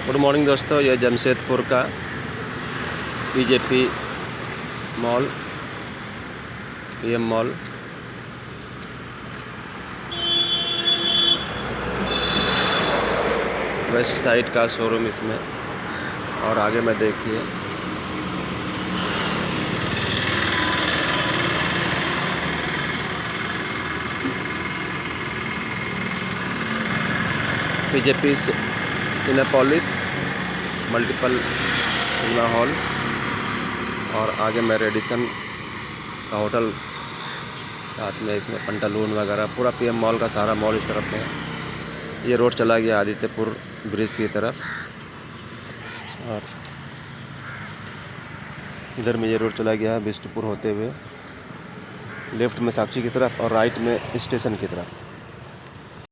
Good morning दोस्तों, यह जमशेदपुर का BJP mall, PM mall. West side का शोरूम इसमें, और आगे में देखिए BJP Cinepolis multiple cinema hall, और आगे में रेडिसन का होटल, साथ में इसमें पंटालून वगैरह पूरा पीएम मॉल का सारा मॉल इस तरफ में है। ये रोड चला गया आदित्यपुर ब्रिज की तरफ, और इधर में ये रोड चला गया है बिष्टुपुर होते हुए, लेफ्ट में साक्षी की तरफ और राइट में स्टेशन की तरफ।